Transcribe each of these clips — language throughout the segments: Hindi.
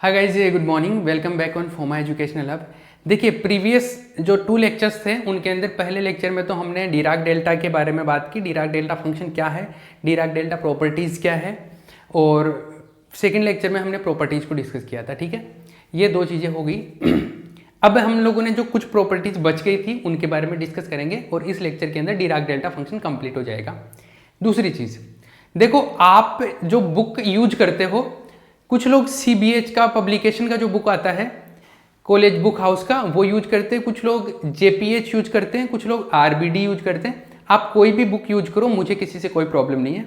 Hi guys, good morning, welcome back on Foma educational hub. देखिए, प्रीवियस जो 2 लेक्चर्स थे उनके अंदर पहले लेक्चर में तो हमने डिराक डेल्टा के बारे में बात की। डिराक डेल्टा फंक्शन क्या है, डिराक डेल्टा प्रॉपर्टीज़ क्या है, और सेकंड लेक्चर में हमने प्रॉपर्टीज़ को डिस्कस किया था। ठीक है, ये 2 चीज़ें हो गई। अब हम लोगों ने जो कुछ प्रॉपर्टीज़ बच गई थी उनके बारे में डिस्कस करेंगे और इस लेक्चर के अंदर डिराक डेल्टा फंक्शन कंप्लीट हो जाएगा। दूसरी चीज़, देखो, आप जो बुक यूज करते हो, कुछ लोग CBH का पब्लिकेशन का जो बुक आता है कॉलेज बुक हाउस का वो यूज करते हैं, कुछ लोग JPH यूज करते हैं, कुछ लोग RBD यूज करते हैं। आप कोई भी बुक यूज करो, मुझे किसी से कोई प्रॉब्लम नहीं है।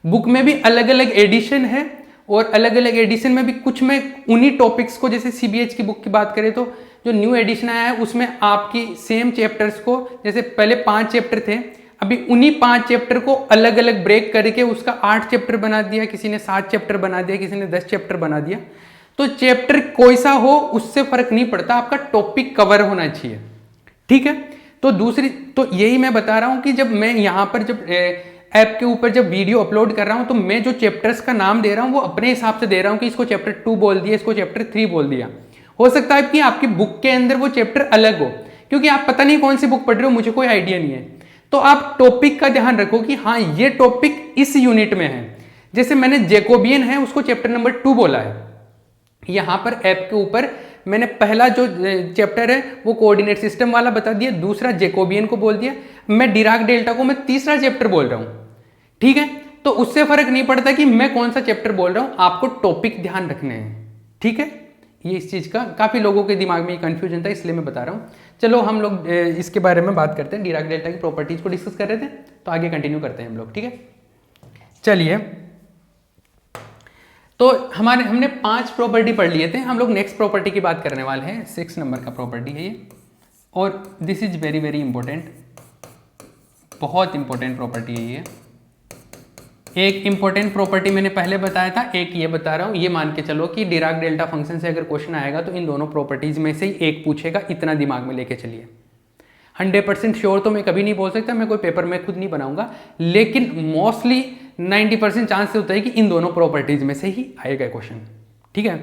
बुक में भी अलग अलग एडिशन है और अलग अलग एडिशन में भी कुछ में उन्हीं टॉपिक्स को, जैसे CBH की बुक की बात करें तो जो न्यू एडिशन आया है उसमें आपकी सेम चैप्टर्स को, जैसे पहले 5 चैप्टर थे, अभी उन्हीं 5 चैप्टर को अलग अलग ब्रेक करके उसका 8 चैप्टर बना दिया, किसी ने 7 चैप्टर बना दिया, किसी ने 10 चैप्टर बना दिया। तो चैप्टर कोई सा हो उससे फर्क नहीं पड़ता, आपका टॉपिक कवर होना चाहिए। ठीक है, तो दूसरी तो यही मैं बता रहा हूं कि जब मैं यहां पर जब ऐप के ऊपर जब वीडियो अपलोड कर रहा हूं तो मैं जो चैप्टर्स का नाम दे रहा हूं वो अपने हिसाब से दे रहा हूं कि इसको चैप्टर 2 बोल दिया, इसको चैप्टर 3 बोल दिया। हो सकता है कि आपकी बुक के अंदर वो चैप्टर अलग हो, क्योंकि आप पता नहीं कौन सी बुक पढ़ रहे हो, मुझे कोई आइडिया नहीं है। तो आप टॉपिक का ध्यान रखो कि हाँ, ये टॉपिक इस यूनिट में है। जैसे मैंने जैकोबियन है उसको चैप्टर नंबर 2 बोला है। यहां पर ऐप के ऊपर मैंने पहला जो चैप्टर है वो कोऑर्डिनेट सिस्टम वाला बता दिया, दूसरा जैकोबियन को बोल दिया, मैं डिराक डेल्टा को मैं तीसरा चैप्टर बोल रहा हूं। ठीक है, तो उससे फर्क नहीं पड़ता कि मैं कौन सा चैप्टर बोल रहा हूं, आपको टॉपिक ध्यान रखने हैं। ठीक है, ये इस चीज का काफी लोगों के दिमाग में कंफ्यूजन था, इसलिए मैं बता रहा हूं। चलो हम लोग इसके बारे में बात करते हैं, डिराक डेल्टा की प्रॉपर्टीज को डिस्कस कर रहे थे तो आगे कंटिन्यू करते हैं हम लोग। ठीक है, चलिए, तो हमने 5 प्रॉपर्टी पढ़ लिए थे, हम लोग नेक्स्ट प्रॉपर्टी की बात करने वाले हैं। 6 नंबर का प्रॉपर्टी है ये, और this is very very important, बहुत इंपॉर्टेंट प्रॉपर्टी है ये। एक इंपॉर्टेंट प्रॉपर्टी मैंने पहले बताया था, एक ये बता रहा हूं। ये मान के चलो कि डिराक डेल्टा फंक्शन से अगर क्वेश्चन आएगा तो इन दोनों प्रॉपर्टीज में से ही एक पूछेगा, इतना दिमाग में लेके चलिए। 100% श्योर तो मैं कभी नहीं बोल सकता, मैं कोई पेपर में खुद नहीं बनाऊंगा, लेकिन मोस्टली 90% चांस होता है कि इन दोनों प्रॉपर्टीज में से ही आएगा क्वेश्चन। ठीक है,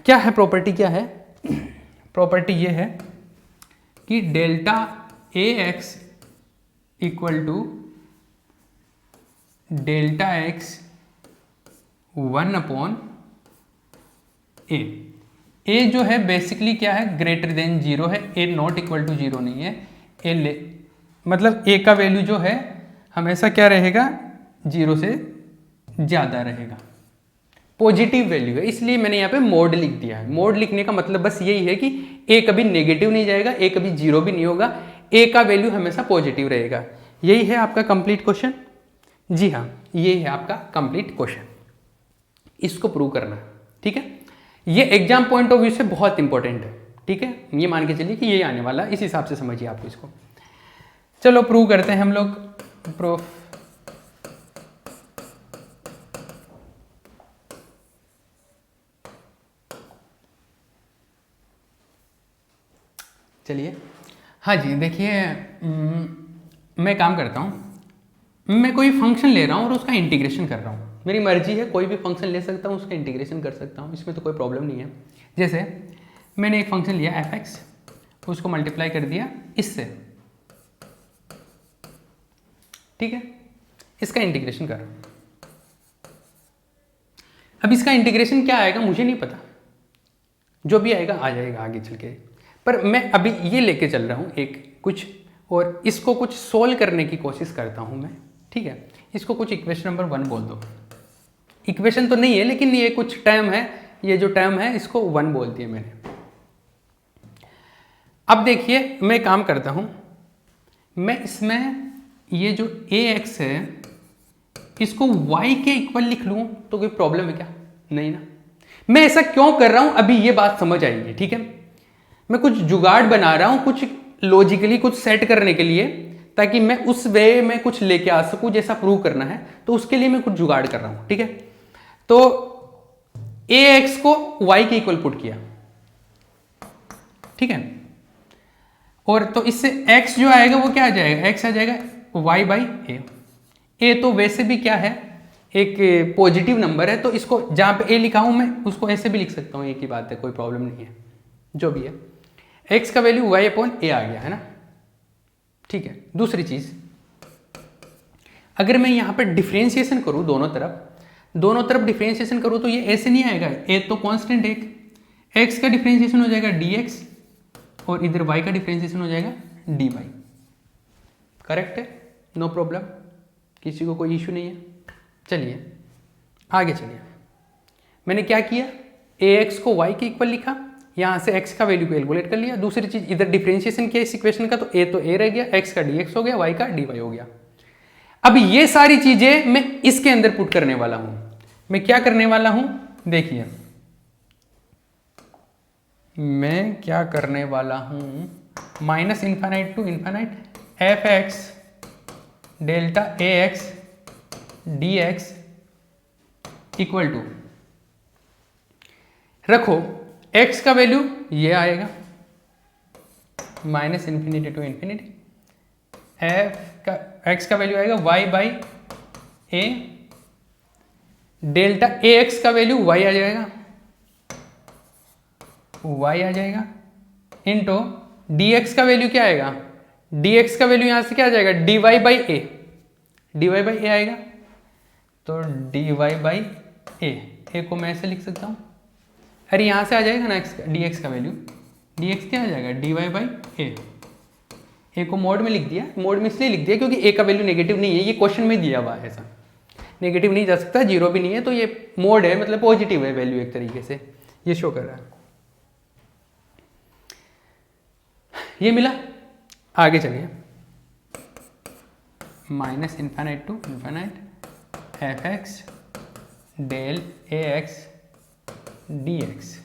क्या है प्रॉपर्टी, क्या है प्रॉपर्टी? ये है कि delta AX equal to delta X 1/A। A जो है बेसिकली क्या है, ग्रेटर देन 0 है, ए नॉट इक्वल टू 0 नहीं है। मतलब ए का वैल्यू जो है हमेशा क्या रहेगा, 0 से ज़्यादा रहेगा, पॉजिटिव वैल्यू है, इसलिए मैंने यहाँ पे मोड लिख दिया है। मोड लिखने का मतलब बस यही है कि ए कभी नेगेटिव नहीं जाएगा, ए कभी 0 भी नहीं होगा, ए का वैल्यू हमेशा पॉजिटिव रहेगा। यही है आपका कंप्लीट क्वेश्चन। जी हाँ, ये है आपका कंप्लीट क्वेश्चन, इसको प्रूव करना। ठीक है, ये एग्जाम पॉइंट ऑफ व्यू से बहुत इंपॉर्टेंट है। ठीक है, ये मान के चलिए कि ये आने वाला, इस हिसाब से समझिए आप इसको। चलो प्रूव करते हैं हम लोग। प्रूफ, चलिए। हाँ जी, देखिए, मैं काम करता हूँ, मैं कोई फंक्शन ले रहा हूँ और उसका इंटीग्रेशन कर रहा हूँ। मेरी मर्जी है, कोई भी फंक्शन ले सकता हूँ, उसका इंटीग्रेशन कर सकता हूँ, इसमें तो कोई प्रॉब्लम नहीं है। जैसे मैंने एक फंक्शन लिया fx, उसको मल्टीप्लाई कर दिया इससे। ठीक है, इसका इंटीग्रेशन कर। अब इसका इंटीग्रेशन क्या आएगा मुझे नहीं पता, जो भी आएगा आ जाएगा आगे चल के, पर मैं अभी ये लेके चल रहा हूँ एक कुछ, और इसको कुछ सोल्व करने की कोशिश करता हूँ मैं। ठीक है, इसको कुछ इक्वेशन नंबर 1 बोल दो। इक्वेशन तो नहीं है, लेकिन ये कुछ टर्म है, ये जो टर्म है इसको 1 बोल दिया मैंने। अब देखिए, मैं काम करता हूं, मैं इसमें ये जो AX है इसको Y के इक्वल लिख लूं तो कोई प्रॉब्लम है क्या? नहीं ना। मैं ऐसा क्यों कर रहा हूं अभी ये बात समझ आएगी। ठीक है, मैं कुछ जुगाड़ बना रहा हूं, कुछ लॉजिकली कुछ सेट करने के लिए, ताकि मैं उस वे में कुछ लेके आ सकूं जैसा प्रूव करना है, तो उसके लिए मैं कुछ जुगाड़ कर रहा हूं। ठीक है, तो AX को Y के इक्वल पुट किया। ठीक है, और तो इससे x जो आएगा वो क्या आ जाएगा, x आ जाएगा y/a। a तो वैसे भी क्या है, एक पॉजिटिव नंबर है, तो इसको जहाँ पे ए लिखा हूँ मैं उसको ऐसे भी लिख सकता हूँ, एक ही बात है, कोई प्रॉब्लम नहीं है। जो भी है एक्स का वैल्यू वाई अपॉन ए आ गया है ना, ठीक है। दूसरी चीज़, अगर मैं यहाँ पर डिफ्रेंशिएशन करूँ दोनों तरफ डिफ्रेंशिएशन करूँ तो ये ऐसे नहीं आएगा, ए तो कांस्टेंट एक्स का डिफ्रेंशिएशन हो जाएगा dx और इधर y का डिफ्रेंशिएशन हो जाएगा dy। करेक्ट है, नो प्रॉब्लम, किसी को कोई इशू नहीं है। चलिए आगे चलिए, मैंने क्या किया, ax को y के इक्वल लिखा, यहाँ से x का वैल्यू को कैलकुलेट कर लिया। दूसरी चीज, इधर डिफ्रेंशिएशन किया इस इक्वेशन का, तो a रह गया, x का dx हो गया, y का dy हो गया। अब ये सारी चीजें मैं इसके अंदर पुट करने वाला हूं। मैं क्या करने वाला हूं, देखिए मैं क्या करने वाला हूं, minus infinite to infinite F X delta A X D X equal to, रखो x का वैल्यू ये आएगा minus infinity to infinity, x का वैल्यू आएगा y by A, delta A X का वैल्यू y आ जाएगा, इंटू dx का वैल्यू क्या आएगा, dx का वैल्यू यहां से क्या आ जाएगा, dy बाई ए आएगा, तो dy बाई ए को मैं ऐसे लिख सकता हूं, अरे यहां से आ जाएगा ना dx का वैल्यू, dx क्या आ जाएगा, dy बाई ए को मोड में लिख दिया, मोड में इसलिए लिख दिया क्योंकि ए का वैल्यू नेगेटिव नहीं है, ये क्वेश्चन में दिया हुआ है, ऐसा नेगेटिव नहीं जा सकता, जीरो भी नहीं है, तो ये मोड है, मतलब पॉजिटिव है वैल्यू, एक तरीके से ये शो कर रहा है। ये मिला, आगे चलिए, minus infinite to infinite F X del A X D X.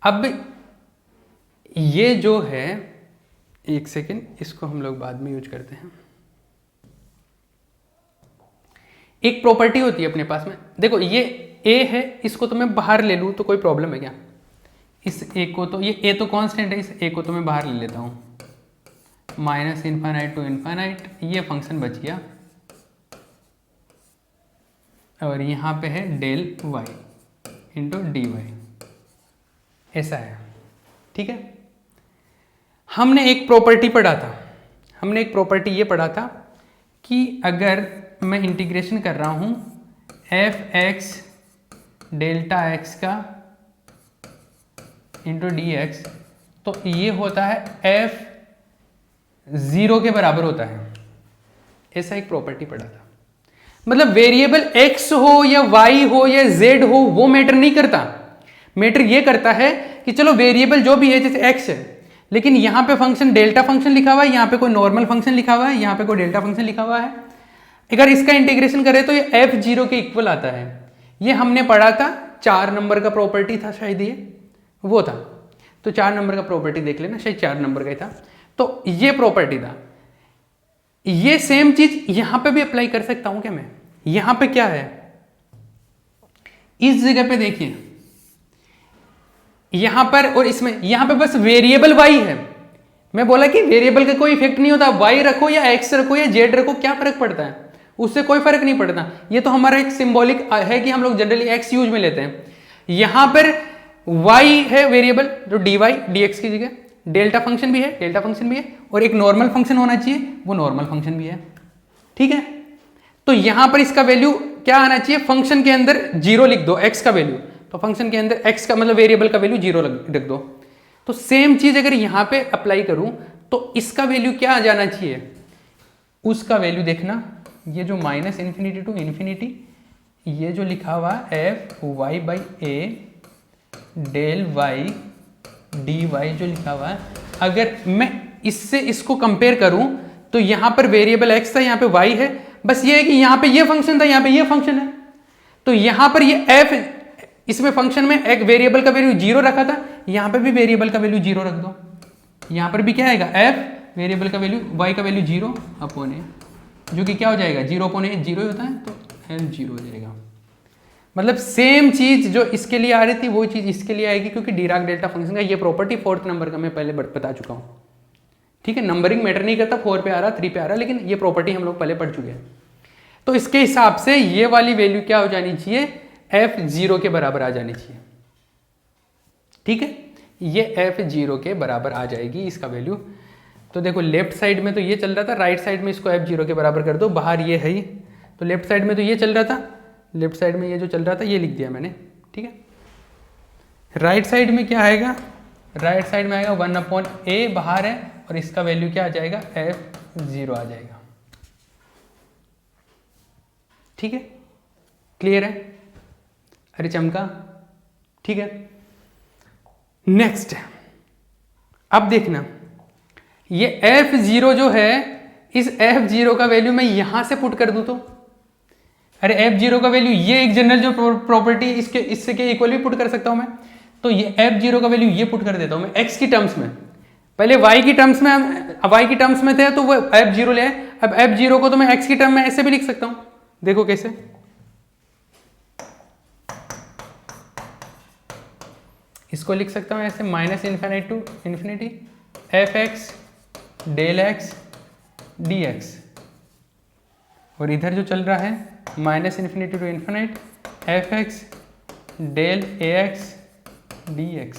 अब ये जो है, एक सेकेंड, इसको हम लोग बाद में यूज करते हैं। एक प्रॉपर्टी होती है अपने पास में, देखो ये ए है, इसको तो मैं बाहर ले लूँ तो कोई प्रॉब्लम है क्या, इस ए को तो, ये ए तो कांस्टेंट है, इस ए को तो मैं बाहर ले लेता हूँ, माइनस इन्फानाइट टू इन्फानाइट, ये फंक्शन बच गया, और यहाँ पे है del Y into D Y, ऐसा है, ठीक है। हमने एक प्रॉपर्टी पढ़ा था, हमने एक प्रॉपर्टी ये पढ़ा था कि अगर मैं इंटीग्रेशन कर रहा हूँ एफ एक्स डेल्टा एक्स का इंटू डी एक्स, तो ये होता है एफ 0 के बराबर होता है, ऐसा एक प्रॉपर्टी पढ़ा था। मतलब वेरिएबल x हो या y हो या z हो, वो मैटर नहीं करता, मैटर ये करता है कि चलो वेरिएबल जो भी है, जैसे x है, लेकिन यहाँ पे फंक्शन डेल्टा फंक्शन लिखा हुआ है, यहाँ पे कोई नॉर्मल फंक्शन लिखा हुआ है, यहाँ पे कोई डेल्टा फंक्शन लिखा हुआ है, अगर इसका इंटीग्रेशन करें तो ये f0 के इक्वल आता है। ये हमने पढ़ा था, 4 नंबर का प्रॉपर्टी था शायद, ये वो था, तो 4 नंबर का प्रॉपर्टी देख लेना, शायद 4 नंबर का ही था, तो ये प्रॉपर्टी था। ये सेम चीज यहां पे भी अप्लाई कर सकता हूं क्या मैं, यहां पे क्या है, इस जगह पे देखिए, यहां पर और इसमें, यहां पे बस वेरिएबल y है, मैं बोला कि वेरिएबल का कोई इफेक्ट नहीं होता, y रखो या x रखो या z रखो, क्या फर्क पड़ता है, उससे कोई फर्क नहीं पड़ता। ये तो हमारा एक सिंबॉलिक है कि हम लोग जनरली x यूज में लेते हैं। यहां पर y है वेरिएबल, जो dy dx की जगह, डेल्टा फंक्शन भी है, और एक नॉर्मल फंक्शन होना चाहिए, वो नॉर्मल फंक्शन भी है, ठीक है। तो यहां पर इसका वैल्यू क्या आना चाहिए, फंक्शन के अंदर 0 लिख दो, x का वैल्यू, तो फंक्शन के अंदर x का मतलब वेरिएबल का वैल्यू 0 रख दो। तो सेम चीज अगर यहां पे अप्लाई करूं तो इसका वैल्यू क्या आ जाना चाहिए, उसका वैल्यू देखना, ये जो माइनस इन्फिनिटी टू इन्फिनिटी, ये जो लिखा हुआ F Y by A del Y D Y जो लिखा हुआ है, अगर मैं इससे इसको कंपेयर करूं तो यहां पर वेरिएबल x था, यहां पे y है, बस ये है कि यहां पे ये फंक्शन था, यहां पे ये फंक्शन है, तो यहां पर ये f, इसमें फंक्शन में एक वेरिएबल का वैल्यू 0 रखा था, यहां पे भी वेरिएबल का वैल्यू 0 रख दो, यहां पर भी क्या आएगा, f वेरिएबल का वैल्यू y का वैल्यू 0 अपॉन ए, जो कि क्या हो जाएगा, 0 अपॉन ए 0 होता है, तो l 0 हो जाएगा। मतलब सेम चीज जो इसके लिए आ रही थी वो चीज इसके लिए आएगी, क्योंकि डिराक डेल्टा फंक्शन का ये प्रॉपर्टी 4th नंबर का मैं पहले बता चुका हूं, ठीक है, नंबरिंग मैटर नहीं करता, 4 पे आ रहा 3 पे आ रहा, लेकिन ये प्रॉपर्टी हम लोग पहले पढ़ चुके हैं। तो इसके हिसाब से ये वाली वैल्यू क्या हो जानी चाहिए, F0 के बराबर आ जानी चाहिए। ठीक है, ये F0 के बराबर आ जाएगी इसका वैल्यू। तो देखो लेफ्ट साइड में तो ये चल रहा था, राइट साइड में इसको F0 के बराबर कर दो, बाहर ये है ही, तो लेफ्ट साइड में तो ये चल रहा था, लेफ्ट साइड में ये जो चल रहा था ये लिख दिया मैंने। ठीक है, राइट साइड में क्या आएगा, राइट साइड में आएगा 1/a, बाहर है, और इसका वैल्यू क्या आ जाएगा, F0 आ जाएगा। ठीक है, क्लियर है, अरे चमका। ठीक है, नेक्स्ट अब देखना, ये F0 जो है, इस F0 का वैल्यू मैं यहां से पुट कर दूं तो, अरे F0 का वैल्यू ये एक जनरल जो प्रॉपर्टी इसके इससे के इक्वल भी पुट कर सकता हूं मैं, तो ये F0 का वैल्यू ये पुट कर देता हूं मैं x की टर्म्स में। पहले y की टर्म्स में थे तो वो F0 ले आए, अब F0 को तो मैं x की टर्म में ऐसे भी लिख सकता हूं, देखो कैसे, इसको लिख सकता हूं ऐसे, -∞ to ∞ f(x) del x dx, और इधर जो चल रहा है -∞ to ∞ f(x) del ax dx।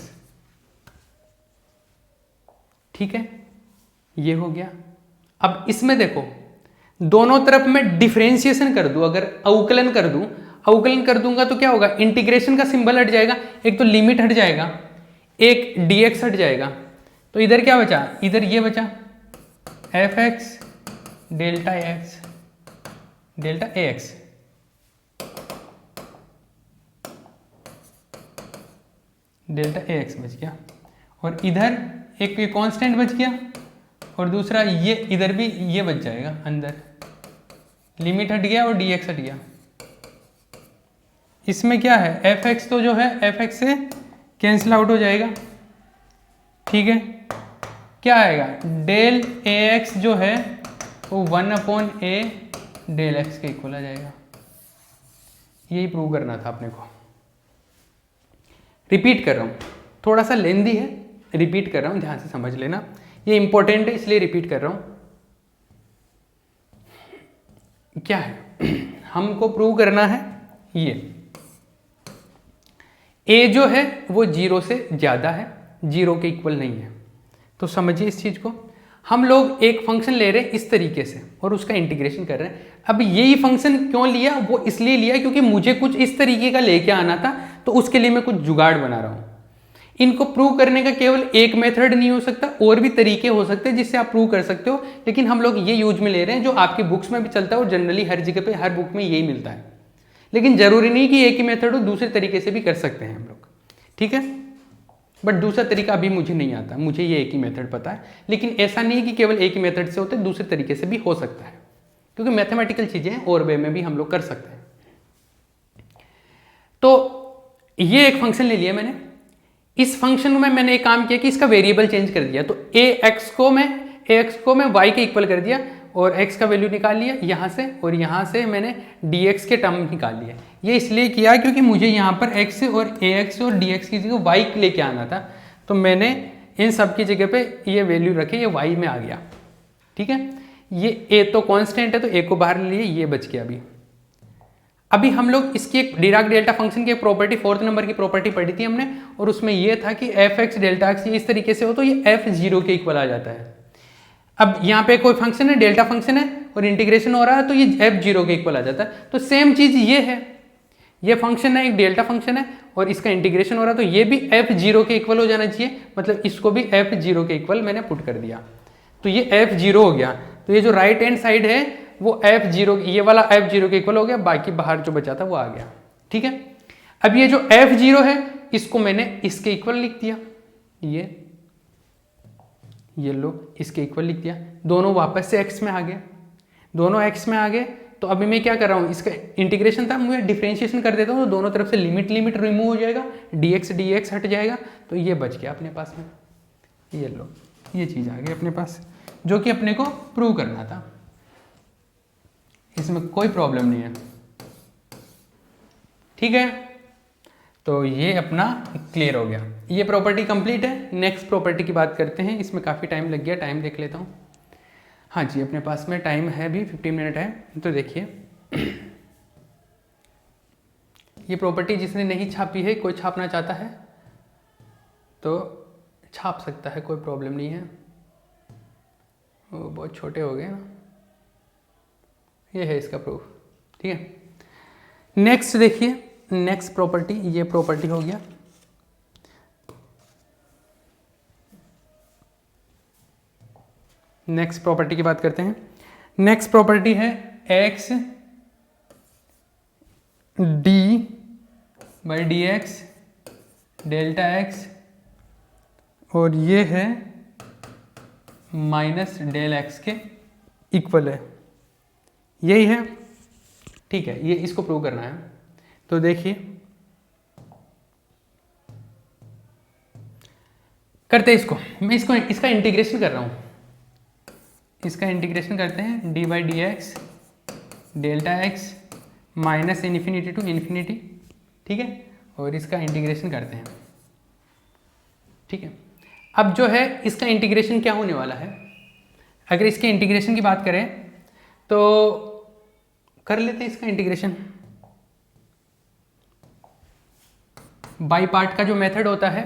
ठीक है, ये हो गया। अब इसमें देखो दोनों तरफ मैं डिफरेंशिएशन कर दूं, अगर अवकलन कर दूं, अवकलन कर दूंगा तो क्या होगा, इंटीग्रेशन का सिंबल हट जाएगा, एक तो लिमिट हट जाएगा, एक dx हट जाएगा, तो इधर क्या बचा, इधर ये बचा f(x) delta ax, delta ax बच गया, और इधर एक कांस्टेंट बच गया, और दूसरा ये इधर भी ये बच जाएगा, अंदर लिमिट हट गया और dx हट गया। इसमें क्या है, f(x) तो जो है f(x) से कैंसिल आउट हो जाएगा। ठीक है, क्या आएगा, डेल ax जो है वो 1/a डेल x के इक्वल आ जाएगा। यही प्रूव करना था अपने को। रिपीट कर रहा हूँ, थोड़ा सा लेंदी है, रिपीट कर रहा हूँ, ध्यान से समझ लेना, ये इंपॉर्टेंट है इसलिए रिपीट कर रहा हूँ। क्या है, हमको प्रूव करना है ये a जो है वो 0 से ज़्यादा है, 0 के इक्वल नहीं है। तो समझिए इस चीज़ को, हम लोग एक फंक्शन ले रहे हैं इस तरीके से और उसका इंटीग्रेशन कर रहे हैं। अब यही फंक्शन क्यों लिया, वो इसलिए लिया क्योंकि मुझे कुछ इस तरीके का लेके आना था, तो उसके लिए मैं कुछ जुगाड़ बना रहा हूँ। इनको प्रूव करने का केवल एक मेथड नहीं हो सकता, और भी तरीके हो सकते हैं जिससे आप प्रूव कर सकते हो, लेकिन हम लोग ये यूज में ले रहे हैं जो आपकी बुक्स में भी चलता है और जनरली हर जगह पे हर बुक में यही मिलता है। लेकिन जरूरी नहीं कि एक ही मेथड हो, दूसरे तरीके से भी कर सकते हैं हम लोग। ठीक है, बट दूसरा तरीका अभी मुझे नहीं आता, मुझे ये एक ही मेथड पता है, लेकिन ऐसा नहीं कि केवल एक ही मेथड से होते, दूसरे तरीके से भी हो सकता है, क्योंकि मैथमेटिकल चीजें और वे में भी हम लोग कर सकते हैं। तो ये एक फंक्शन ले लिया मैंने, इस फंक्शन में मैंने एक काम किया कि इसका वेरिएबल चेंज कर दिया, तो ax को मैं y के इक्वल कर दिया और x का वैल्यू निकाल लिया यहाँ से, और यहाँ से मैंने dx के टर्म निकाल लिया। ये इसलिए किया क्योंकि मुझे यहाँ पर x और ax और dx की जगह y लेके आना था, तो मैंने इन सब की जगह पे ये वैल्यू रखे, ये y में आ गया। ठीक है, ये a तो कांस्टेंट है तो a को बाहर ले लिए, ये बच गया। अभी हम लोग इसकी एक डिराक डेल्टा फंक्शन की एक प्रॉपर्टी, 4th नंबर की प्रॉपर्टी पढ़ी थी हमने, और उसमें ये था कि f(x) डेल्टा x इस तरीके से हो तो ये f(0) के इक्वल आ जाता है। अब यहाँ पे कोई फंक्शन है, डेल्टा फंक्शन है, और इंटीग्रेशन हो रहा है तो ये f(0) के इक्वल आ जाता है। तो सेम चीज ये है, ये फंक्शन है, एक डेल्टा फंक्शन है और इसका इंटीग्रेशन हो रहा है, तो ये भी f(0) के इक्वल हो जाना चाहिए, मतलब इसको भी f(0) के इक्वल मैंने पुट कर दिया, तो ये f(0) हो गया। तो ये जो राइट हैंड साइड है वो f(0), ये वाला f(0) के इक्वल हो गया, बाकी बाहर जो बचा था वो आ गया। ठीक है, अब ये जो f(0) है इसको मैंने इसके इक्वल लिख दिया, ये लो इसके इक्वल लिख दिया, दोनों वापस से x में आ गए, दोनों x में आ गए। तो अभी मैं क्या कर रहा हूँ, इसका इंटीग्रेशन था, मैं डिफरेंशिएशन कर देता हूँ, तो दोनों तरफ से लिमिट रिमूव हो जाएगा, dx हट जाएगा, तो ये बच गया अपने पास में, ये लो ये चीज़ आ गई अपने पास, जो कि अपने को प्रूव करना था। इसमें कोई प्रॉब्लम नहीं है। ठीक है, तो ये अपना क्लियर हो गया, ये प्रॉपर्टी कंप्लीट है। नेक्स्ट प्रॉपर्टी की बात करते हैं, इसमें काफ़ी टाइम लग गया, टाइम देख लेता हूँ। हाँ जी, अपने पास में टाइम है भी 15 मिनट है। तो देखिए ये प्रॉपर्टी जिसने नहीं छापी है, कोई छापना चाहता है तो छाप सकता है, कोई प्रॉब्लम नहीं है। वो बहुत छोटे हो गए ना, ये है इसका प्रूफ, ठीक है। नेक्स्ट देखिए, नेक्स्ट प्रॉपर्टी, ये प्रॉपर्टी हो गया। नेक्स्ट प्रॉपर्टी की बात करते हैं। नेक्स्ट प्रॉपर्टी है x D by D X delta X, और ये है माइनस डेल एक्स के इक्वल है, यही है, ठीक है। ये इसको प्रूव करना है। तो देखिए करते हैं इसको, मैं इसका इंटीग्रेशन कर रहा हूँ, इसका इंटीग्रेशन करते हैं। D by D X delta X minus infinity to infinity, ठीक है, और इसका इंटीग्रेशन करते हैं, ठीक है। अब जो है इसका इंटीग्रेशन क्या होने वाला है, अगर इसके इंटीग्रेशन की बात करें तो कर लेते हैं इसका इंटीग्रेशन। बाई पार्ट का जो मेथड होता है,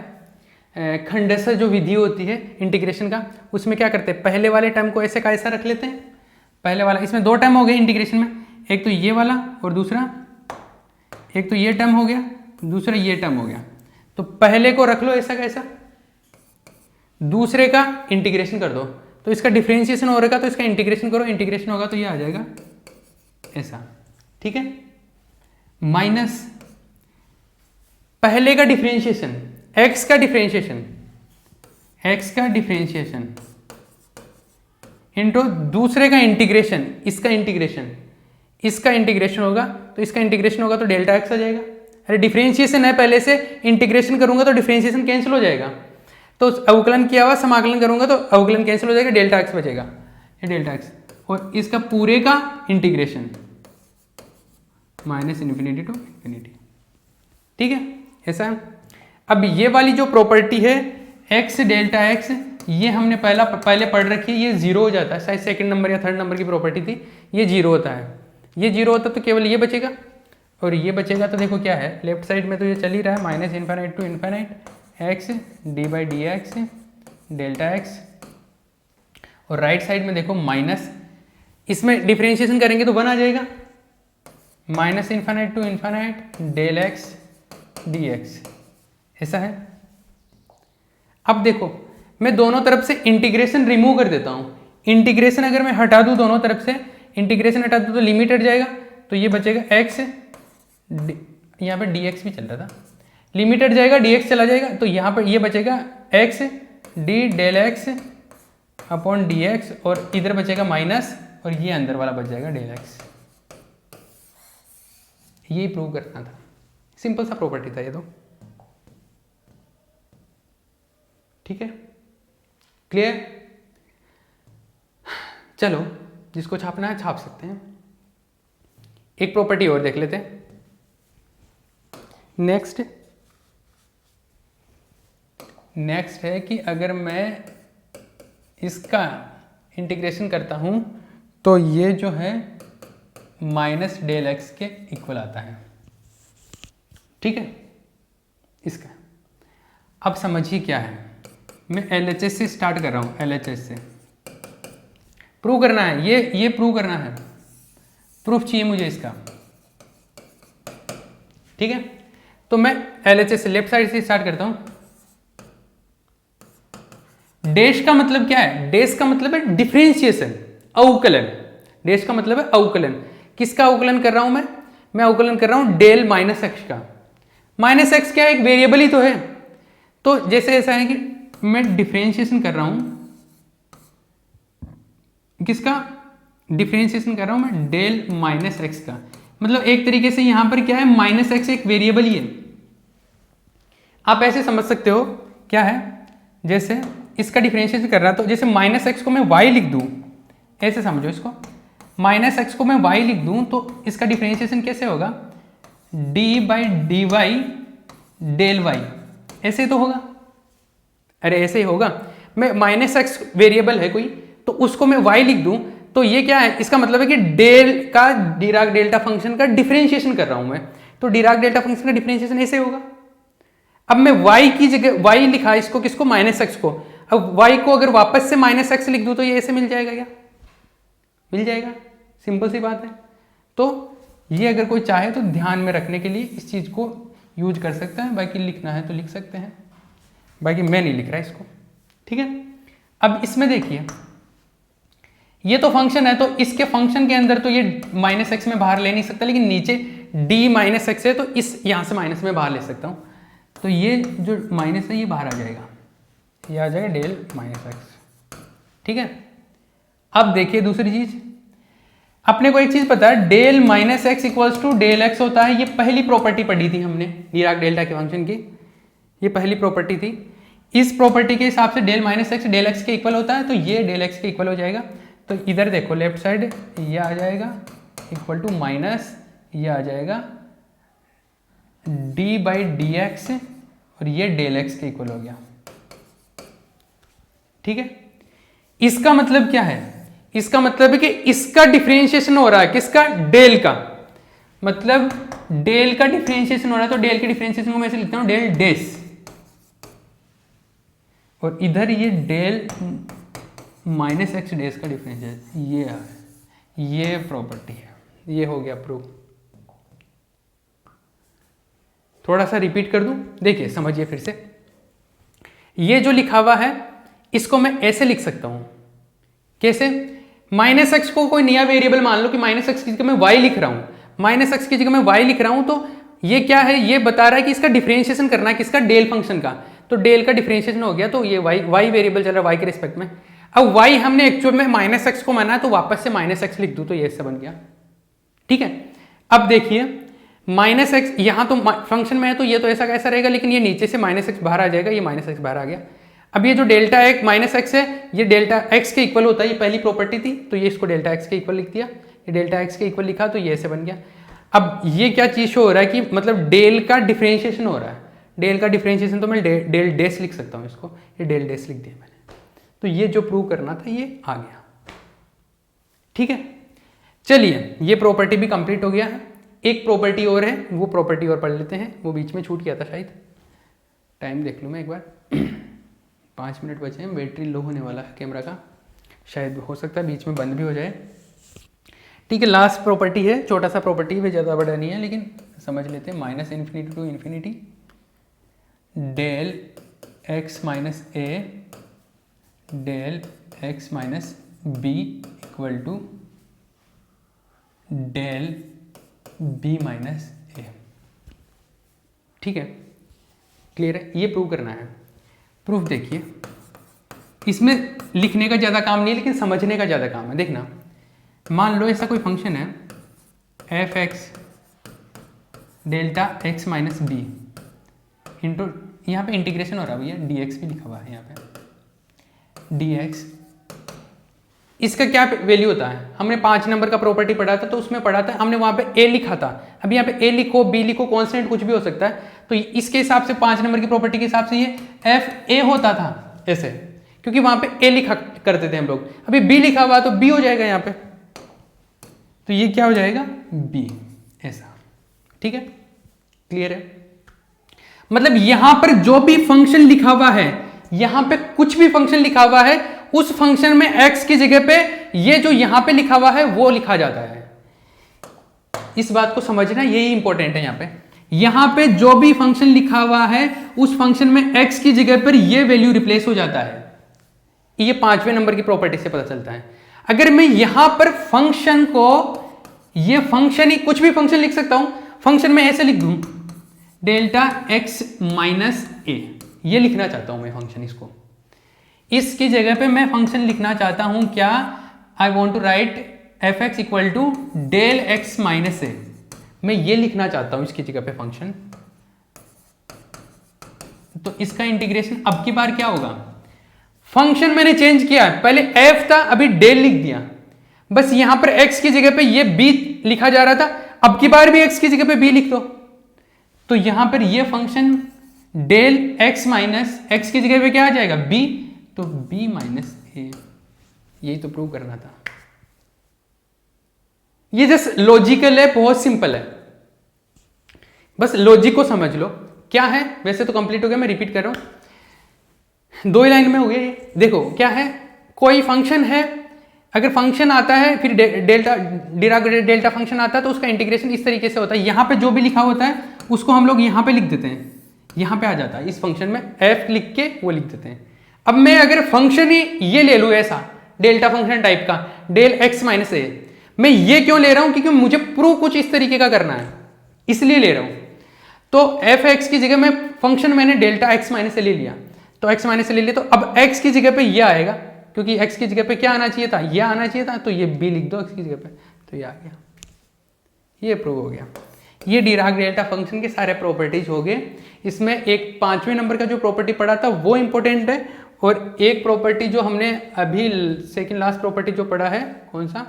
खंडशः जो विधि होती है इंटीग्रेशन का, उसमें क्या करते हैं, पहले वाले टर्म को ऐसे का ऐसा रख लेते हैं। पहले वाला, इसमें दो टर्म हो गए इंटीग्रेशन में, एक तो ये वाला और दूसरा, एक तो ये टर्म हो गया, दूसरा ये टर्म हो गया। तो पहले को रख लो ऐसा का ऐसा, दूसरे का इंटीग्रेशन कर दो, तो इसका डिफरेंशिएशन हो रहेगा, तो इसका इंटीग्रेशन करो, इंटीग्रेशन होगा तो ये आ जाएगा ऐसा, ठीक है। माइनस पहले का डिफरेंशिएशन, x का डिफरेंशिएशन, x का डिफरेंशिएशन इंटू दूसरे का इंटीग्रेशन, इसका इंटीग्रेशन, इसका इंटीग्रेशन होगा, तो इसका इंटीग्रेशन होगा तो डेल्टा x आ जाएगा। अरे डिफरेंशिएशन है पहले से, इंटीग्रेशन करूंगा तो डिफरेंशिएशन कैंसिल हो जाएगा, तो अवकलन किया हुआ समाकलन करूंगा तो अवकलन कैंसिल हो जाएगा, डेल्टा x बचेगा, ये डेल्टा x, और इसका पूरे का integration minus infinity to infinity, ठीक है, ऐसा है। अब ये वाली जो प्रॉपर्टी है x डेल्टा x, ये हमने पहले पढ़ रखी है, ये जीरो हो जाता है, शायद सेकंड नंबर या थर्ड नंबर की प्रॉपर्टी थी, ये जीरो होता है, ये जीरो होता तो केवल ये बचेगा और ये बचेगा। तो देखो क्या है, लेफ्ट साइड में तो ये चल ही रहा है, minus infinite to infinite X D by D X delta X, और राइट साइड में देखो माइनस, इसमें डिफरेंशिएशन करेंगे तो 1 आ जाएगा, minus infinite to infinite del X D X, ऐसा है। अब देखो मैं दोनों तरफ से इंटीग्रेशन रिमूव कर देता हूं, इंटीग्रेशन अगर मैं हटा दूं दोनों तरफ से, इंटीग्रेशन हटा दूं तो लिमिट हट जाएगा, तो ये बचेगा x, यहाँ पे dx भी चल रहा था, लिमिट हट जाएगा, dx चला जाएगा, तो यहाँ पर ये बचेगा x D del X upon D X, और इधर बचेगा माइनस, और ये अंदर वाला बच जाएगा डेल एक्स। ये प्रूव करना था, सिंपल सा प्रॉपर्टी था ये तो, ठीक है, क्लियर। चलो जिसको छापना है छाप सकते हैं। एक प्रॉपर्टी और देख लेते हैं। नेक्स्ट है कि अगर मैं इसका इंटीग्रेशन करता हूं तो ये जो है माइनस डेल एक्स के इक्वल आता है, ठीक है। इसका अब समझिए क्या है, मैं LHS से स्टार्ट कर रहा हूं, LHS से प्रूव करना है, ये प्रूव करना है, प्रूफ चाहिए मुझे इसका, ठीक है। तो मैं LHS से लेफ्ट साइड से स्टार्ट करता हूं। डैश का मतलब क्या है, डैश का मतलब है डिफरेंशिएशन, अवकलन, डैश का मतलब है अवकलन। किसका अवकलन कर रहा हूं मैं अवकलन कर रहा हूं डेल माइनस एक्स का। माइनस एक्स क्या है, एक वेरिएबल ही तो है, तो जैसे ऐसा है कि मैं डिफरेंशिएशन कर रहा हूं, किसका डिफरेंशिएशन कर रहा हूं मैं, डेल माइनस एक्स का, मतलब एक तरीके से यहां पर क्या है, माइनस एक्स एक वेरिएबल ही है। आप ऐसे समझ सकते हो क्या है, जैसे इसका डिफरेंशिएशन कर रहा, तो जैसे माइनस एक्स को मैं y लिख दूं, ऐसे समझो इसको, माइनस एक्स को मैं y लिख दूं तो इसका डिफरेंशिएशन कैसे होगा, d by D Y del Y, ऐसे तो होगा, अरे ऐसे ही होगा। मैं माइनस एक्स वेरिएबल है कोई, तो उसको मैं वाई लिख दूं तो ये क्या है, इसका मतलब है कि डेल का डिराक डेल्टा फंक्शन का डिफरेंशिएशन कर रहा हूं मैं, तो डिराक डेल्टा फंक्शन का डिफरेंशिएशन ऐसे होगा। अब मैं y की जगह y लिखा इसको, किसको, माइनस एक्स को, अब y को अगर वापस से माइनस एक्स लिख दूं तो ये ऐसे मिल जाएगा, क्या मिल जाएगा, सिंपल सी बात है। तो ये अगर कोई चाहे तो ध्यान में रखने के लिए इस चीज को यूज कर सकता है, बाकी लिखना है तो लिख सकते हैं, बाकी मैं नहीं लिख रहा इसको, ठीक है। अब इसमें देखिए ये तो फंक्शन है, तो इसके फंक्शन के अंदर तो ये माइनस एक्स में बाहर ले नहीं सकता, लेकिन नीचे d माइनस एक्स है तो इस यहां से माइनस में बाहर ले सकता हूं, तो ये जो माइनस है ये बाहर आ जाएगा, ये आ जाएगा डेल माइनस एक्स, ठीक है। अब देखिए दूसरी चीज, अपने को एक चीज पता है, del minus X equals to del X होता है, ये पहली प्रॉपर्टी पढ़ी थी हमने डिराक डेल्टा के फंक्शन की, ये पहली प्रॉपर्टी थी। इस प्रॉपर्टी के हिसाब से del minus X del X के इक्वल होता है, तो ये डेल एक्स के इक्वल हो जाएगा। तो इधर देखो लेफ्ट साइड ये आ जाएगा इक्वल टू माइनस, ये आ जाएगा डी बाई डी एक्स, और ये डेल एक्स के इक्वल हो गया, ठीक है। इसका मतलब क्या है, इसका मतलब है कि इसका डिफरेंशिएशन हो रहा है, किसका, डेल का, मतलब डेल का डिफरेंशिएशन हो रहा है, तो डेल के डिफरेंशिएशन को मैं ऐसे लिखता हूं डेल डेस, और इधर ये डेल माइनस एक्स डेस का डिफरेंशिएशन, ये है, ये प्रॉपर्टी है, ये हो गया प्रूफ। थोड़ा सा रिपीट कर दूं, देखिए समझिए फिर से, ये जो लिखा हुआ है इसको मैं ऐसे लिख सकता हूं, कैसे, माइनस एक्स को कोई नया वेरिएबल मान लो कि माइनस एक्स की जगह मैं वाई लिख रहा हूं, माइनस एक्स की जगह मैं वाई लिख रहा हूं, तो ये क्या है, ये बता रहा है कि इसका डिफरेंशिएशन करना है, किसका, डेल फंक्शन का, तो डेल का डिफरेंशिएशन हो गया, तो ये वाई वेरिएबल चल रहा है वाई के रिस्पेक्ट में। अब y हमने एक्चुअल में माइनस एक्स को माना है, तो वापस से माइनस एक्स लिख दूं तो ये ऐसे बन गया, ठीक है। अब देखिए माइनस एक्स यहां तो फंक्शन में है तो ये तो ऐसा कैसा रहेगा, लेकिन ये नीचे से माइनस एक्स बाहर आ जाएगा, ये माइनस एक्स बाहर आ गया। अब ये जो डेल्टा एक्स माइनस एक्स है ये डेल्टा एक्स के इक्वल होता है, ये पहली प्रॉपर्टी थी, तो ये इसको डेल्टा एक्स के इक्वल लिख दिया, ये डेल्टा एक्स के इक्वल लिखा तो ये ऐसे बन गया। अब ये क्या चीज हो रहा है कि मतलब डेल का डिफरेंशिएशन हो रहा है, डेल का डिफरेंशिएशन तो मैं डेल डेस लिख सकता हूँ इसको, ये डेल डेस लिख दिया मैंने, तो ये जो प्रूव करना था ये आ गया, ठीक है। चलिए ये प्रॉपर्टी भी कंप्लीट हो गया है, एक प्रॉपर्टी और है, वो प्रॉपर्टी और पढ़ लेते हैं, वो बीच में छूट गया था शायद, टाइम देख लूँ मैं एक बार 5 मिनट बचे हैं, बैटरी लो होने वाला है कैमरा का, शायद हो सकता है बीच में बंद भी हो जाए, ठीक है। लास्ट प्रॉपर्टी है, छोटा सा प्रॉपर्टी है, ज़्यादा बड़ा नहीं है, लेकिन समझ लेते हैं, minus infinity to infinity del x minus a del x minus b equal to del b minus a, ठीक है, क्लियर है। ये प्रूव करना है, प्रूफ देखिए, इसमें लिखने का ज़्यादा काम नहीं है लेकिन समझने का ज़्यादा काम है। देखना, मान लो ऐसा कोई फंक्शन है F X delta X minus B into, यहाँ पे इंटीग्रेशन हो रहा है भैया, डी एक्स भी लिखा हुआ है यहाँ पे, डी एक्स, इसका क्या वैल्यू होता है, हमने 5 नंबर का प्रॉपर्टी पढ़ा था तो उसमें पढ़ा था, हमने वहाँ पे ए लिखा था, अब यहाँ पे ए लिखो बी लिखो कॉन्स्टेंट कुछ भी हो सकता है, तो इसके हिसाब से 5 नंबर की प्रॉपर्टी के हिसाब से ये एफ ए होता था ऐसे, क्योंकि वहाँ पे ए लिखा करते थे हम लोग, अभी बी लिखा हुआ तो बी हो जाएगा यहाँ पे, तो ये क्या हो जाएगा, बी ऐसा, ठीक है, क्लियर है। मतलब यहां पर जो भी फंक्शन लिखा हुआ है, यहां पे कुछ भी फंक्शन लिखा हुआ है, उस फंक्शन में x की जगह पे ये जो यहां पे लिखा हुआ है वो लिखा जाता है, इस बात को समझना, यही इंपॉर्टेंट है। यहां पे जो भी फंक्शन लिखा हुआ है उस फंक्शन में x की जगह पर ये वैल्यू रिप्लेस हो जाता है, ये 5वें नंबर की प्रॉपर्टी से पता चलता है। अगर मैं यहां पर फंक्शन को, ये फंक्शन ही कुछ भी फंक्शन लिख सकता हूं, फंक्शन में ऐसे लिख दूं डेल्टा x माइनस ए, ये लिखना चाहता हूं मैं फंक्शन, इसकी जगह पे मैं फंक्शन लिखना चाहता हूं क्या, I want to write f x equal to del x minus a, मैं ये लिखना चाहता हूं इसकी जगह पे फंक्शन, तो इसका इंटीग्रेशन अब की बार क्या होगा, फंक्शन मैंने चेंज किया, पहले एफ था अभी डेल लिख दिया, बस यहां पर x की जगह पे ये b लिखा जा रहा था, अब की बार भी x की जगह पे b लिख दो, तो यहां पर ये function del x minus X की जगह पे क्या आ जाएगा b, तो b माइनस ए, यही तो प्रूव करना था। ये जस्ट लॉजिकल है, बहुत सिंपल है, बस लॉजिक को समझ लो क्या है। वैसे तो कंप्लीट हो गया, मैं रिपीट कर रहा हूं, 2 ही लाइन में हो गया ये। देखो क्या है, कोई फंक्शन है, अगर फंक्शन आता है फिर डेल्टा डिराक डेल्टा फंक्शन आता है तो उसका इंटीग्रेशन इस तरीके से होता है। यहां पे जो भी लिखा होता है उसको हम लोग यहां पे लिख देते हैं, यहां पे आ जाता है इस फंक्शन में f लिख के वो लिख देते हैं। अब मैं अगर फंक्शन ही ये ले लूं ऐसा डेल्टा फंक्शन टाइप का डेल x माइनस ए, मैं ये क्यों ले रहा हूं, क्योंकि मुझे प्रूव कुछ इस तरीके का करना है इसलिए ले रहा हूं। तो एफ एक्स की जगह में फंक्शन मैंने डेल्टा एक्स माइनस से ले लिया, तो एक्स माइनस से ले लिया, तो अब एक्स की जगह पे ये आएगा, क्योंकि एक्स की जगह पे क्या आना चाहिए था, ये आना चाहिए था, तो ये बी लिख दो एक्स की जगह पे, तो ये आ गया, ये प्रूव हो गया। ये डिराक डेल्टा फंक्शन के सारे प्रॉपर्टीज हो गए। इसमें एक 5वें नंबर का जो प्रॉपर्टी पढ़ा था वो इंपॉर्टेंट है, और एक प्रॉपर्टी जो हमने अभी सेकेंड लास्ट प्रॉपर्टी जो पढ़ा है, कौन सा,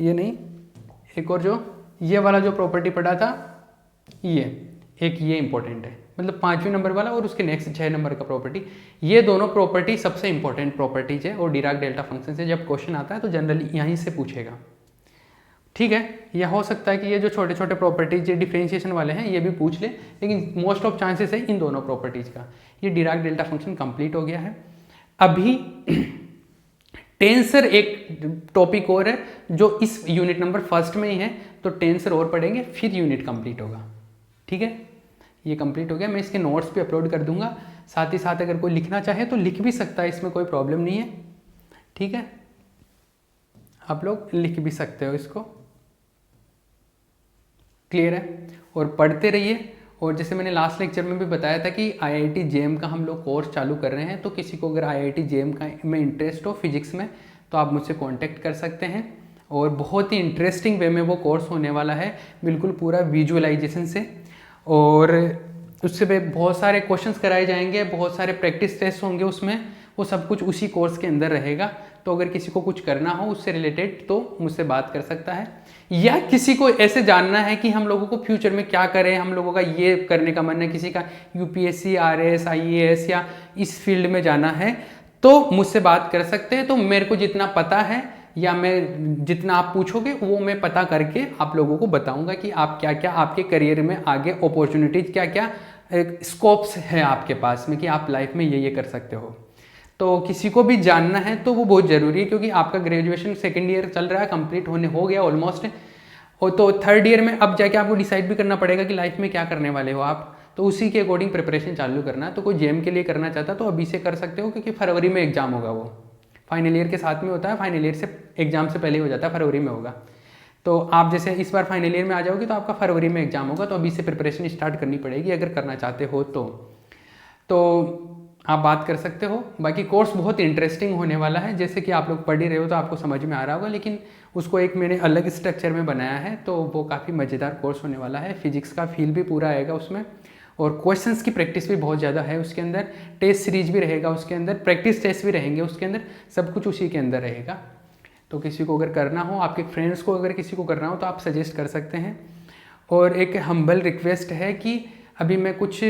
ये नहीं, एक और जो ये वाला जो प्रॉपर्टी पढ़ा था, ये एक ये इंपॉर्टेंट है, मतलब 5वें नंबर वाला और उसके नेक्स्ट 6 नंबर का प्रॉपर्टी, ये दोनों प्रॉपर्टी सबसे इंपॉर्टेंट प्रॉपर्टीज है। और डिराक डेल्टा फंक्शन से जब क्वेश्चन आता है तो जनरली यहीं से पूछेगा, ठीक है। यह हो सकता है कि ये जो छोटे छोटे प्रॉपर्टीज डिफरेंशिएशन वाले हैं ये भी पूछ ले, लेकिन मोस्ट ऑफ चांसेस है इन दोनों प्रॉपर्टीज का। ये डिराक डेल्टा फंक्शन कंप्लीट हो गया है। अभी टेंसर एक टॉपिक और है जो इस यूनिट नंबर फर्स्ट में ही है, तो टेंसर और पढ़ेंगे फिर यूनिट कंप्लीट होगा, ठीक है। ये कंप्लीट हो गया, मैं इसके नोट्स भी अपलोड कर दूंगा, साथ ही साथ अगर कोई लिखना चाहे तो लिख भी सकता है, इसमें कोई प्रॉब्लम नहीं है, ठीक है। आप लोग लिख भी सकते हो इसको, क्लियर है। और पढ़ते रहिए। और जैसे मैंने लास्ट लेक्चर में भी बताया था कि IIT JEM का हम लोग कोर्स चालू कर रहे हैं, तो किसी को अगर IIT JEM का में इंटरेस्ट हो फिजिक्स में तो आप मुझसे कांटेक्ट कर सकते हैं। और बहुत ही इंटरेस्टिंग वे में वो कोर्स होने वाला है, बिल्कुल पूरा विजुअलाइजेशन से, और उससे पे बहुत सारे क्वेश्चंस कराए जाएंगे, बहुत सारे प्रैक्टिस टेस्ट होंगे उसमें, वो सब कुछ उसी कोर्स के अंदर रहेगा। तो अगर किसी को कुछ करना हो उससे रिलेटेड तो मुझसे बात कर सकता है, या किसी को ऐसे जानना है कि हम लोगों को फ्यूचर में क्या करें, हम लोगों का ये करने का मन है, किसी का UPSC RS IAS या इस फील्ड में जाना है, तो मुझसे बात कर सकते हैं। तो मेरे को जितना पता है या मैं जितना आप पूछोगे वो मैं पता करके आप लोगों को बताऊंगा कि आप क्या क्या आपके करियर में आगे अपॉर्चुनिटीज क्या क्या स्कोप्स है आपके पास में, कि आप लाइफ में ये कर सकते हो। तो किसी को भी जानना है तो वो बहुत ज़रूरी है, क्योंकि आपका ग्रेजुएशन सेकेंड ईयर चल रहा है, कंप्लीट होने हो गया ऑलमोस्ट, और तो थर्ड ईयर में अब जाके आपको डिसाइड भी करना पड़ेगा कि लाइफ में क्या करने वाले हो आप, तो उसी के अकॉर्डिंग प्रिपरेशन चालू करना है। तो कोई JEM के लिए करना चाहता तो अभी से कर सकते हो, क्योंकि फरवरी में एग्जाम होगा, वो फाइनल ईयर के साथ में होता है, फाइनल ईयर से एग्जाम से पहले हो जाता है, फरवरी में होगा। तो आप जैसे इस बार फाइनल ईयर में आ जाओगे तो आपका फरवरी में एग्जाम होगा, तो अभी से प्रिपरेशन स्टार्ट करनी पड़ेगी अगर करना चाहते हो तो आप बात कर सकते हो। बाकी कोर्स बहुत इंटरेस्टिंग होने वाला है, जैसे कि आप लोग पढ़ ही रहे हो तो आपको समझ में आ रहा होगा, लेकिन उसको एक मैंने अलग स्ट्रक्चर में बनाया है, तो वो काफ़ी मज़ेदार कोर्स होने वाला है। फिजिक्स का फील भी पूरा आएगा उसमें, और क्वेश्चंस की प्रैक्टिस भी बहुत ज़्यादा है उसके अंदर, टेस्ट सीरीज भी रहेगा उसके अंदर, प्रैक्टिस टेस्ट भी रहेंगे उसके अंदर, सब कुछ उसी के अंदर रहेगा। तो किसी को अगर करना हो, आपके फ्रेंड्स को अगर किसी को करना हो तो आप सजेस्ट कर सकते हैं। और एक हम्बल रिक्वेस्ट है कि अभी मैं कुछ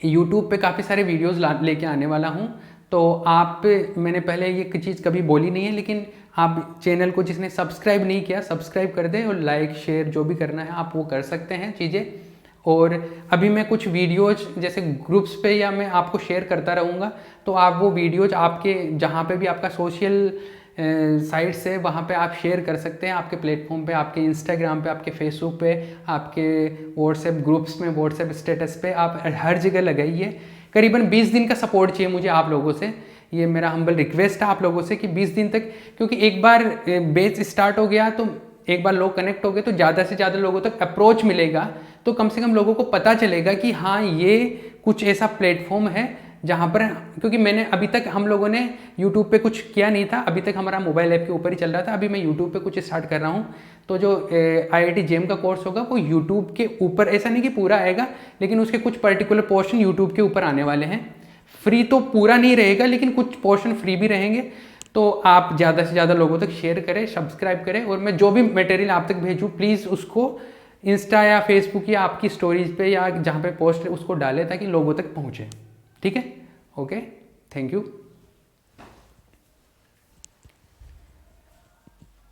YouTube पे काफ़ी सारे वीडियोस लेके आने वाला हूँ, तो आप, मैंने पहले ये चीज़ कभी बोली नहीं है, लेकिन आप चैनल को जिसने सब्सक्राइब नहीं किया सब्सक्राइब कर दें, और लाइक शेयर जो भी करना है आप वो कर सकते हैं चीज़ें। और अभी मैं कुछ वीडियोज जैसे ग्रुप्स पे या मैं आपको शेयर करता रहूँगा, तो आप वो वीडियोज आपके जहाँ पे भी आपका सोशल साइट्स है वहाँ पे आप शेयर कर सकते हैं, आपके प्लेटफॉर्म पे, आपके इंस्टाग्राम पे, आपके फेसबुक पे, आपके व्हाट्सएप ग्रुप्स में, व्हाट्सएप स्टेटस पे, आप हर जगह लगाइए। करीबन 20 दिन का सपोर्ट चाहिए मुझे आप लोगों से, ये मेरा हम्बल रिक्वेस्ट है आप लोगों से कि 20 दिन तक, क्योंकि एक बार बैच स्टार्ट हो गया तो एक बार लोग कनेक्ट हो गए तो ज़्यादा से ज़्यादा लोगों तक अप्रोच मिलेगा, तो कम से कम लोगों को पता चलेगा कि हाँ ये कुछ ऐसा प्लेटफॉर्म है जहाँ पर, क्योंकि मैंने अभी तक हम लोगों ने YouTube पे कुछ किया नहीं था, अभी तक हमारा मोबाइल ऐप के ऊपर ही चल रहा था, अभी मैं YouTube पे कुछ स्टार्ट कर रहा हूँ। तो जो IIT JEM का कोर्स होगा वो YouTube के ऊपर, ऐसा नहीं कि पूरा आएगा, लेकिन उसके कुछ पर्टिकुलर पोर्शन YouTube के ऊपर आने वाले हैं। फ्री तो पूरा नहीं रहेगा, लेकिन कुछ पोर्शन फ्री भी रहेंगे, तो आप ज़्यादा से ज़्यादा लोगों तक शेयर करें, सब्सक्राइब करें, और मैं जो भी मटेरियल आप तक भेजूँ प्लीज़ उसको इंस्टा या फेसबुक या आपकी स्टोरीज पे या जहाँ पे पोस्ट है उसको डालें ताकि लोगों तक पहुँचे। ठीक है, ओके, थैंक यू।